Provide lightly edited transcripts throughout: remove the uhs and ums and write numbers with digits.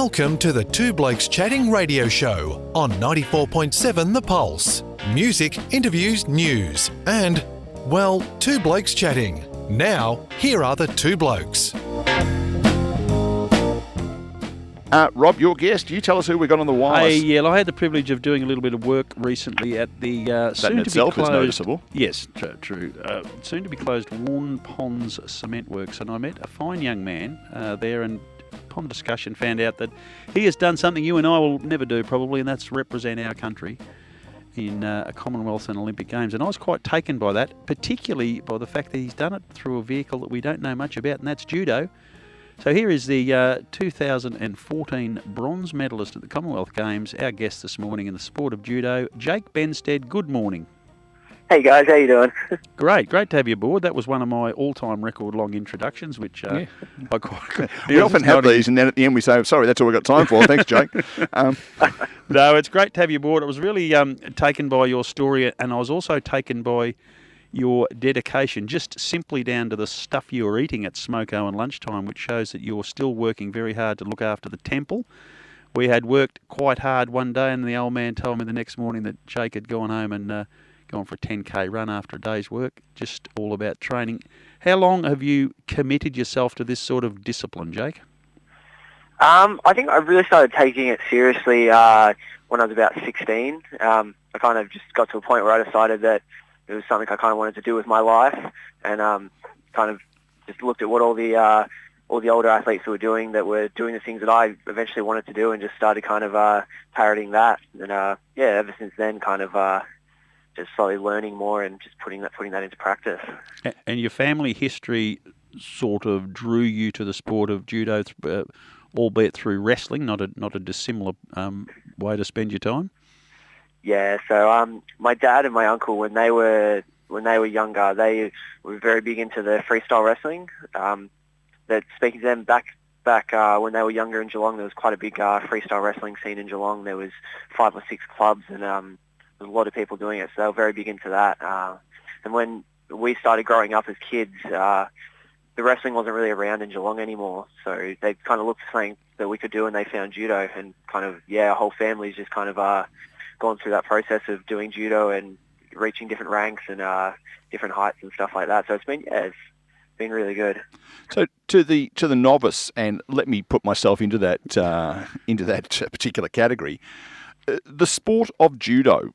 Welcome to the Two Blokes Chatting radio show on 94.7 The Pulse. Music, interviews, news, and, well, Two Blokes Chatting. Now, here are the two blokes. Rob, your guest, you tell us who we got on the wireless. I had the privilege of doing a little bit of work recently at the soon-to-be itself is closed. noticeable. Yes, true. Soon-to-be-closed Warn Ponds Cement Works, and I met a fine young man there, and upon discussion found out that he has done something you and I will never do probably, and that's represent our country in a Commonwealth and Olympic Games. And I was quite taken by that, particularly by the fact that he's done it through a vehicle that we don't know much about, and that's judo. So here is the 2014 bronze medalist at the Commonwealth Games, our guest this morning in the sport of judo, Jake Bensted. Good morning. Hey guys, how you doing? Great to have you aboard. That was one of my all-time record-long introductions, which I quite... We often have these, and then at the end we say, sorry, that's all we've got time for. Thanks, Jake. No, it's great to have you aboard. I was really taken by your story, and I was also taken by your dedication, just simply down to the stuff you were eating at Smoko and lunchtime, which shows that you're still working very hard to look after the temple. We had worked quite hard one day, and the old man told me the next morning that Jake had gone home and gone for a 10k run after a day's work, just all about training. How long have you committed yourself to this sort of discipline, Jake? I think I really started taking it seriously when I was about 16. I kind of just got to a point where I decided that it was something I kind of wanted to do with my life, and kind of just looked at what all the older athletes who were doing the things that I eventually wanted to do, and just started kind of parroting that. And ever since then, kind of just slowly learning more and just putting that into practice. And your family history sort of drew you to the sport of judo, albeit through wrestling, not a dissimilar way to spend your time. Yeah, so my dad and my uncle, when they were younger, they were very big into the freestyle wrestling. That speaking to them back when they were younger in Geelong, there was quite a big freestyle wrestling scene in Geelong. There was 5 or 6 clubs, and there was a lot of people doing it, so they were very big into that. And when we started growing up as kids, the wrestling wasn't really around in Geelong anymore, so they kind of looked for something that we could do, and they found judo, and kind of, our whole family's just kind of gone through that process of doing judo and reaching different ranks and different heights and stuff like that. So it's been really good. So to the novice, and let me put myself into that particular category, the sport of judo.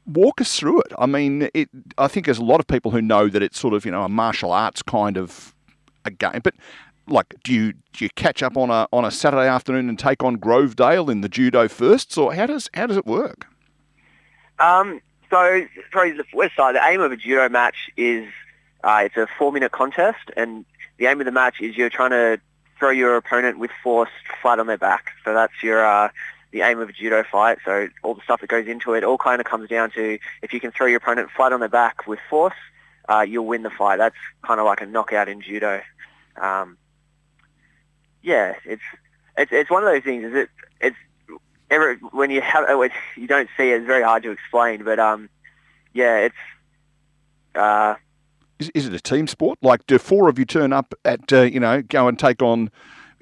Walk us through it. I mean, I think there's a lot of people who know that it's sort of a martial arts kind of a game, but like, do you catch up on a Saturday afternoon and take on Grovedale in the judo firsts, or how does it work? So probably the west side, the aim of a judo match is it's a 4-minute contest, and the aim of the match is you're trying to throw your opponent with force flat on their back. So that's the aim of a judo fight. So all the stuff that goes into it all kind of comes down to, if you can throw your opponent flat on their back with force, you'll win the fight. That's kind of like a knockout in judo. It's one of those things. When you have it, you don't see it. It's very hard to explain, but Is it a team sport? Like, do 4 of you turn up at go and take on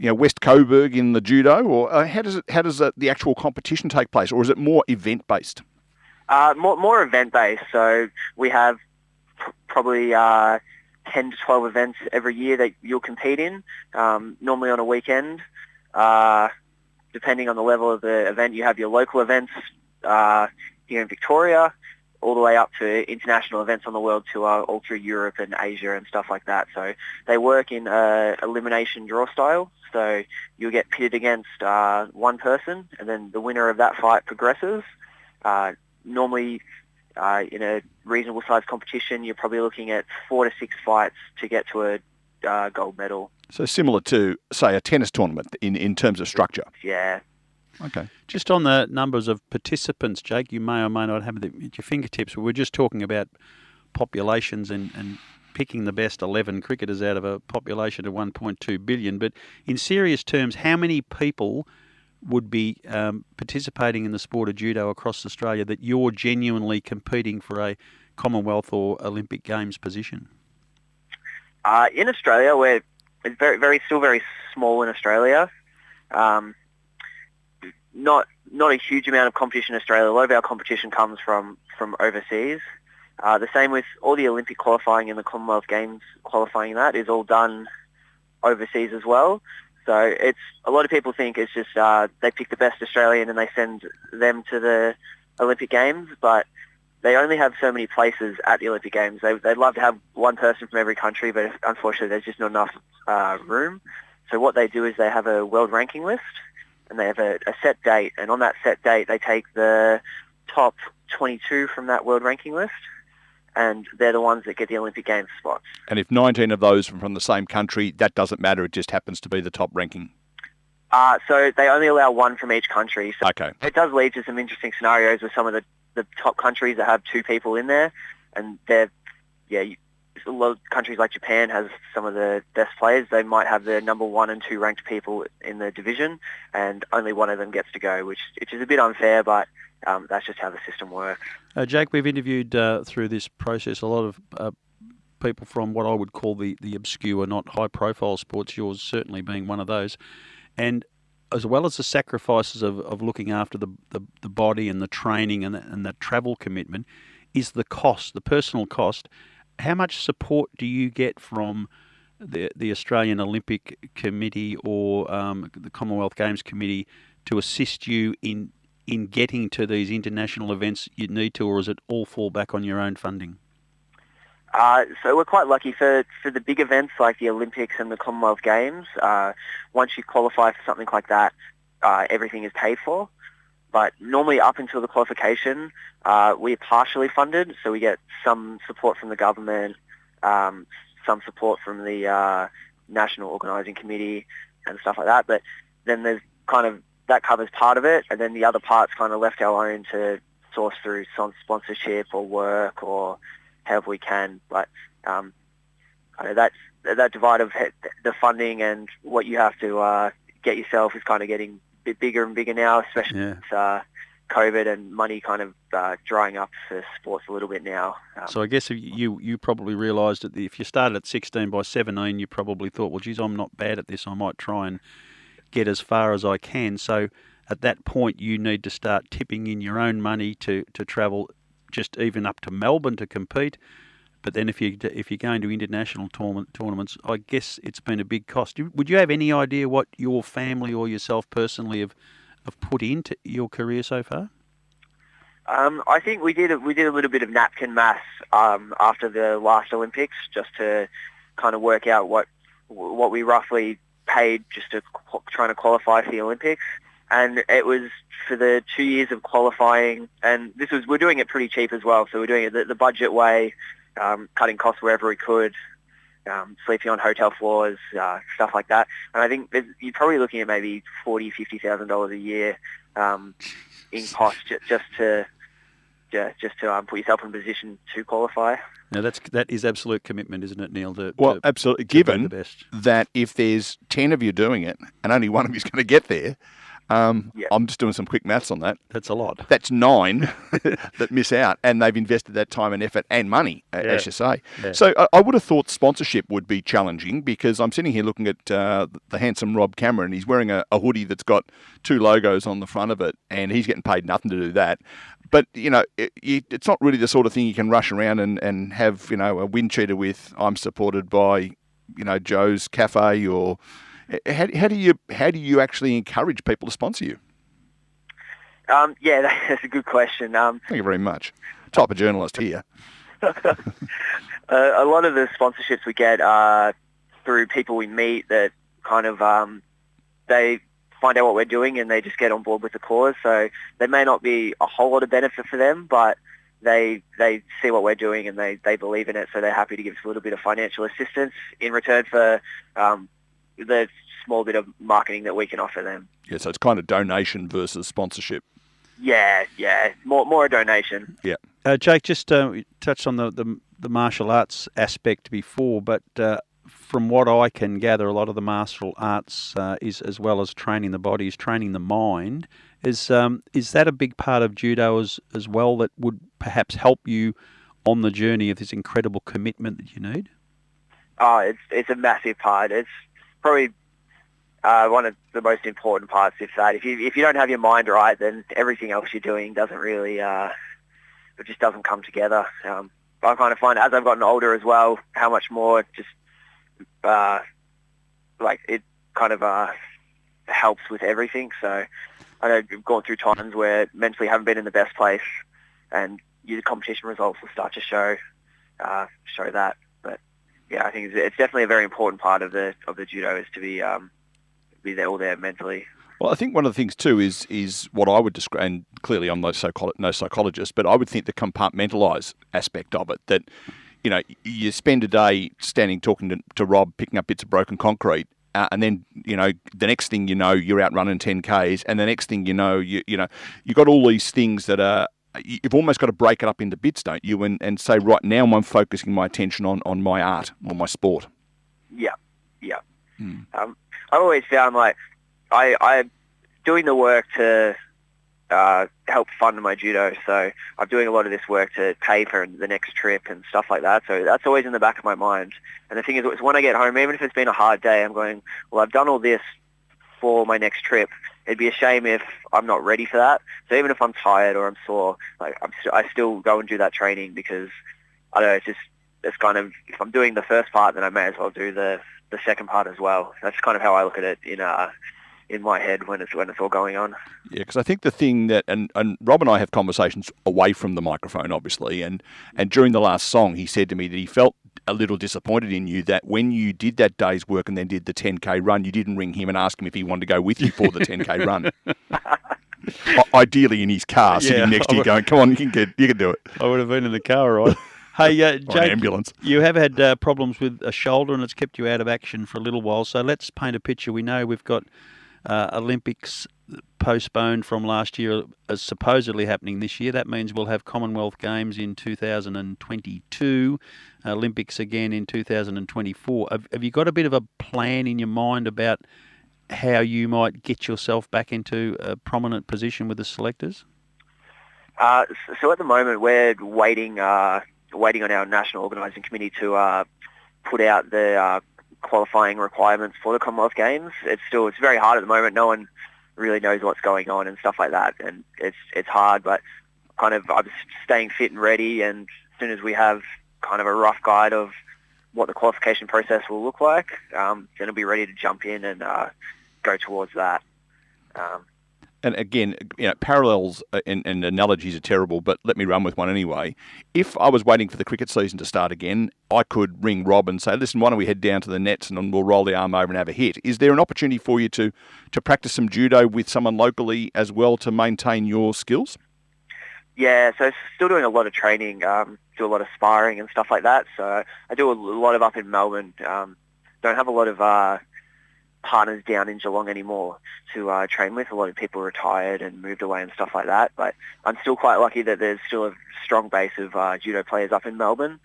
West Coburg in the judo, or how does the actual competition take place, or is it more event based? More event based. So we have probably 10 to 12 events every year that you'll compete in, normally on a weekend. Depending on the level of the event, you have your local events here in Victoria, all the way up to international events on the world tour, all through Europe and Asia and stuff like that. So they work in elimination draw style. So you'll get pitted against one person, and then the winner of that fight progresses. Normally, in a reasonable sized competition, you're probably looking at 4 to 6 fights to get to a gold medal. So similar to, say, a tennis tournament in terms of structure. Yeah. Okay. Just on the numbers of participants, Jake, you may or may not have it at your fingertips. We're just talking about populations and picking the best 11 cricketers out of a population of 1.2 billion. But in serious terms, how many people would be participating in the sport of judo across Australia that you're genuinely competing for a Commonwealth or Olympic Games position? In Australia, it's still very small in Australia. Not a huge amount of competition in Australia. A lot of our competition comes from overseas. The same with all the Olympic qualifying and the Commonwealth Games qualifying. That is all done overseas as well. So it's a lot of people think it's just they pick the best Australian and they send them to the Olympic Games, but they only have so many places at the Olympic Games. They'd love to have one person from every country, but unfortunately there's just not enough room. So what they do is they have a world ranking list, and they have a set date, and on that set date they take the top 22 from that world ranking list, and they're the ones that get the Olympic Games spots. And if 19 of those are from the same country, that doesn't matter, it just happens to be the top ranking? So they only allow one from each country. So okay. It does lead to some interesting scenarios with some of the top countries that have 2 people in there, and a lot of countries like Japan has some of the best players. They might have the number 1 and 2 ranked people in the division, and only one of them gets to go, which is a bit unfair, but that's just how the system works. Jake, we've interviewed through this process a lot of people from what I would call the obscure, not high-profile sports, yours certainly being one of those. And as well as the sacrifices of looking after the body and the training and the travel commitment, is the cost, the personal cost. How much support do you get from the Australian Olympic Committee or the Commonwealth Games Committee to assist you in getting to these international events you need to, or does it all fall back on your own funding? So we're quite lucky for the big events like the Olympics and the Commonwealth Games. Once you qualify for something like that, everything is paid for. But normally up until the qualification, we're partially funded, so we get some support from the government, some support from the National Organising Committee and stuff like that. But then there's that covers part of it, and then the other part's kind of left our own to source through some sponsorship or work or however we can. But that divide of the funding and what you have to get yourself is kind of getting bit bigger and bigger now, especially with COVID and money kind of drying up for sports a little bit now. So I guess you probably realised that if you started at 16 by 17, you probably thought, well, geez, I'm not bad at this. I might try and get as far as I can. So at that point, you need to start tipping in your own money to travel just even up to Melbourne to compete. But then if you're going to international tournaments, I guess it's been a big cost. Would you have any idea what your family or yourself personally have put into your career so far? I think we did a little bit of napkin maths after the last Olympics, just to kind of work out what we roughly paid just to trying to qualify for the Olympics. And it was for the 2 years of qualifying, and we're doing it pretty cheap as well. So we're doing it the budget way. Cutting costs wherever we could, sleeping on hotel floors, stuff like that. And I think you're probably looking at maybe $40,000-$50,000 a year in cost just to put yourself in a position to qualify. Now that is absolute commitment, isn't it, Neil? Absolutely. Given that if there's 10 of you doing it and only one of you's going to get there. I'm just doing some quick maths on that. That's a lot. That's 9 that miss out, and they've invested that time and effort and money, as you say. Yeah. So I would have thought sponsorship would be challenging, because I'm sitting here looking at the handsome Rob Cameron. He's wearing a hoodie that's got 2 logos on the front of it, and he's getting paid nothing to do that. But, it's not really the sort of thing you can rush around and have, a wind cheater with, I'm supported by, Joe's Cafe or... How do you actually encourage people to sponsor you? That's a good question. Thank you very much. Type of journalist here. A lot of the sponsorships we get are through people we meet that kind of they find out what we're doing and they just get on board with the cause. So there may not be a whole lot of benefit for them, but they see what we're doing and they believe in it, so they're happy to give us a little bit of financial assistance in return for the small bit of marketing that we can offer them. Yeah, so it's kind of donation versus sponsorship. Yeah, more a donation. Yeah. Jake, just touched on the martial arts aspect before, but from what I can gather, a lot of the martial arts is, as well as training the body, is training the mind. Is that a big part of judo as well, that would perhaps help you on the journey of this incredible commitment that you need? Oh, it's a massive part. It's probably one of the most important parts. If you don't have your mind right, then everything else you're doing doesn't really it just doesn't come together. I kind of find as I've gotten older as well how much more just like it kind of helps with everything. So I know I've gone through times where mentally haven't been in the best place, and your competition results will start to show that. But yeah, I think it's definitely a very important part of the judo is to be there all there mentally. Well, I think one of the things too is what I would describe, and clearly I'm no psychologist, but I would think the compartmentalise aspect of it, that, you know, you spend a day standing talking to Rob, picking up bits of broken concrete, and then, you know, the next thing you know, you're out running 10Ks, and the next thing you know, you've got all these things that are, you've almost got to break it up into bits, don't you, and say, right now I'm focusing my attention on my art, or my sport. Yeah. I've always found like I'm doing the work to help fund my judo, so I'm doing a lot of this work to pay for the next trip and stuff like that, so that's always in the back of my mind. And the thing is, when I get home, even if it's been a hard day, I'm going, well, I've done all this for my next trip. It'd be a shame if I'm not ready for that. So even if I'm tired or I'm sore, like I still go and do that training, because I don't know, it's kind of, if I'm doing the first part, then I may as well do the second part as well. That's kind of how I look at it in my head when it's all going on. Yeah, because I think the thing that, and Rob and I have conversations away from the microphone, obviously, and during the last song, he said to me that he felt a little disappointed in you that when you did that day's work and then did the 10K run, you didn't ring him and ask him if he wanted to go with you for the 10K run. Ideally in his car, sitting next to you going, come on, you can do it. I would have been in the car, right? Hey, Jake, ambulance. You have had problems with a shoulder and it's kept you out of action for a little while. So let's paint a picture. We know we've got Olympics postponed from last year as supposedly happening this year. That means we'll have Commonwealth Games in 2022, Olympics again in 2024. Have you got a bit of a plan in your mind about how you might get yourself back into a prominent position with the selectors? So at the moment we're waiting on our national organising committee to put out the qualifying requirements for the Commonwealth Games. It's very hard at the moment. No one really knows what's going on and stuff like that, and it's hard. But kind of I'm staying fit and ready, and as soon as we have kind of a rough guide of what the qualification process will look like, then I'll be ready to jump in and go towards that. And again, parallels and analogies are terrible, but let me run with one anyway. If I was waiting for the cricket season to start again, I could ring Rob and say, listen, why don't we head down to the nets and we'll roll the arm over and have a hit. Is there an opportunity for you to practice some judo with someone locally as well to maintain your skills? Yeah, so still doing a lot of training, do a lot of sparring and stuff like that. So I do a lot of up in Melbourne. Don't have a lot of partners down in Geelong anymore to train with. A lot of people retired and moved away and stuff like that, but I'm still quite lucky that there's still a strong base of judo players up in Melbourne,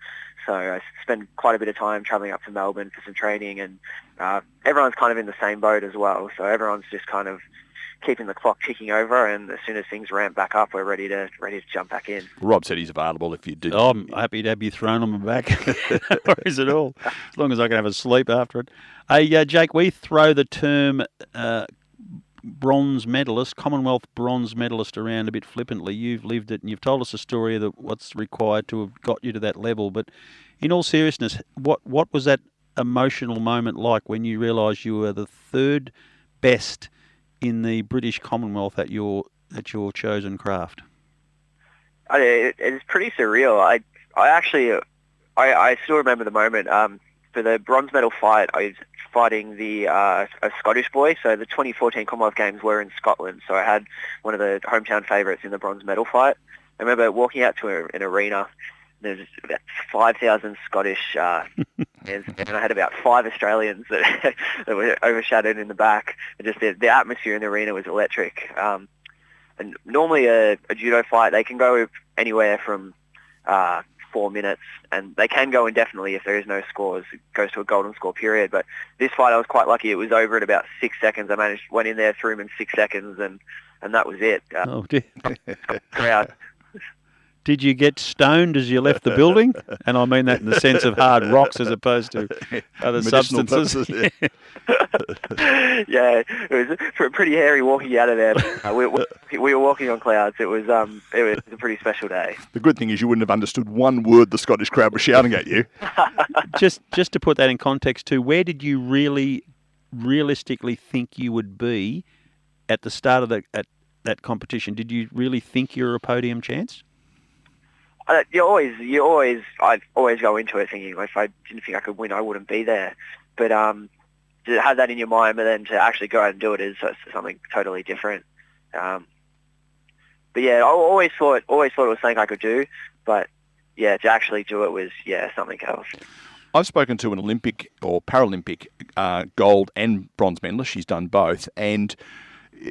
so I spend quite a bit of time travelling up to Melbourne for some training, and everyone's kind of in the same boat as well, so everyone's just kind of keeping the clock ticking over, and as soon as things ramp back up, we're ready to jump back in. Rob said he's available if you do. Oh, I'm happy to have you thrown on my back. No worries at all. As long as I can have a sleep after it. Hey, Jake, we throw the term bronze medalist, Commonwealth bronze medalist around a bit flippantly. You've lived it and you've told us a story of what's required to have got you to that level. But in all seriousness, what was that emotional moment like when you realised you were the third best in the British Commonwealth at your chosen craft? It's pretty surreal. I still remember the moment. For the bronze medal fight, I was fighting a Scottish boy. So the 2014 Commonwealth Games were in Scotland. So I had one of the hometown favourites in the bronze medal fight. I remember walking out to an arena. There's about 5,000 Scottish, and I had about 5 Australians that were overshadowed in the back. And just the atmosphere in the arena was electric. And normally a judo fight, they can go anywhere from 4 minutes, and they can go indefinitely if there is no scores. It goes to a golden score period. But this fight, I was quite lucky. It was over in about 6 seconds. I went in there, threw him in 6 seconds, and that was it. Oh dear. Crowd. Did you get stoned as you left the building? And I mean that in the sense of hard rocks as opposed to other Medicinal substances. purposes, yeah. Yeah, it was pretty hairy walking out of there. We were walking on clouds. It was a pretty special day. The good thing is you wouldn't have understood one word the Scottish crowd was shouting at you. Just to put that in context too, where did you realistically think you would be at the start of that competition? Did you really think you were a podium chance? I'd always go into it thinking if I didn't think I could win, I wouldn't be there. But to have that in your mind, and then to actually go out and do it is something totally different. But yeah, I always thought it was something I could do. But yeah, to actually do it was something else. I've spoken to an Olympic or Paralympic gold and bronze medalist. She's done both, and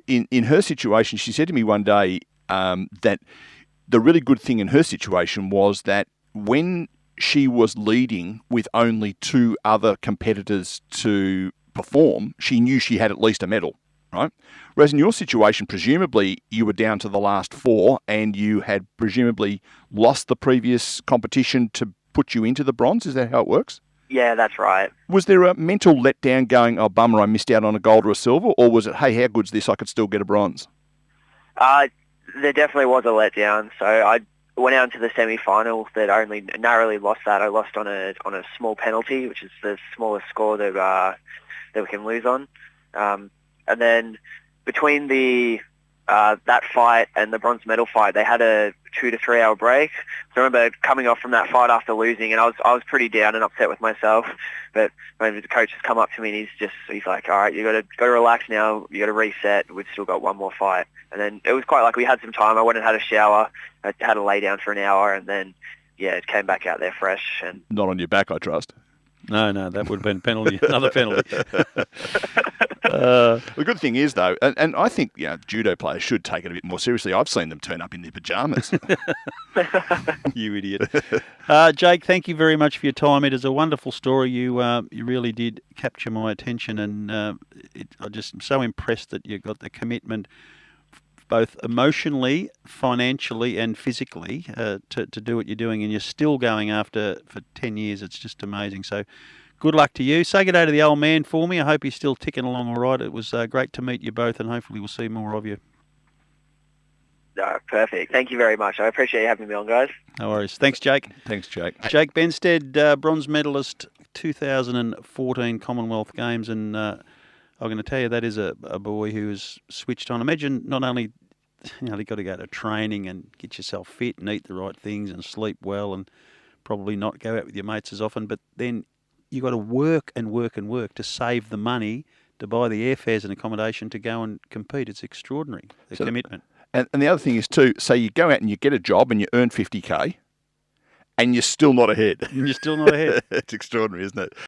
in her situation, she said to me one day that the really good thing in her situation was that when she was leading with only 2 other competitors to perform, she knew she had at least a medal, right? Whereas in your situation, presumably you were down to the last 4 and you had presumably lost the previous competition to put you into the bronze. Is that how it works? Yeah, that's right. Was there a mental letdown going, oh, bummer, I missed out on a gold or a silver? Or was it, hey, how good's this? I could still get a bronze? There definitely was a letdown. So I went out into the semi-final that I only narrowly lost that. I lost on a small penalty, which is the smallest score that we can lose on. And then between that fight and the bronze medal fight, they had a 2 to 3 hour break. So I remember coming off from that fight after losing, and I was pretty down and upset with myself. But when the coach has come up to me and he's like, all right, you got to relax now. You got to reset. We've still got one more fight. And then it was quite like we had some time. I went and had a shower. I had to lay down for an hour, and then it came back out there fresh. And not on your back, I trust. No, that would have been penalty, another penalty. The good thing is, though, and I think judo players should take it a bit more seriously. I've seen them turn up in their pajamas. You idiot. Jake, thank you very much for your time. It is a wonderful story. You really did capture my attention, and I just am so impressed that you got the commitment, both emotionally, financially and physically, to do what you're doing, and you're still going after for 10 years. It's just amazing. So good luck to you. Say good day to the old man for me. I hope he's still ticking along all right. It was great to meet you both, and hopefully we'll see more of you. No, perfect. Thank you very much. I appreciate you having me on, guys. No worries. Thanks, Jake. Thanks, Jake. Jake Bensted, bronze medalist, 2014 Commonwealth Games, and I'm going to tell you that is a boy who is switched on. Imagine not only you've got to go to training and get yourself fit and eat the right things and sleep well and probably not go out with your mates as often, but then you've got to work and work and work to save the money to buy the airfares and accommodation to go and compete. It's extraordinary, the commitment. And the other thing is too, say you go out and you get a job and you earn 50K and you're still not ahead. You're still not ahead. It's extraordinary, isn't it?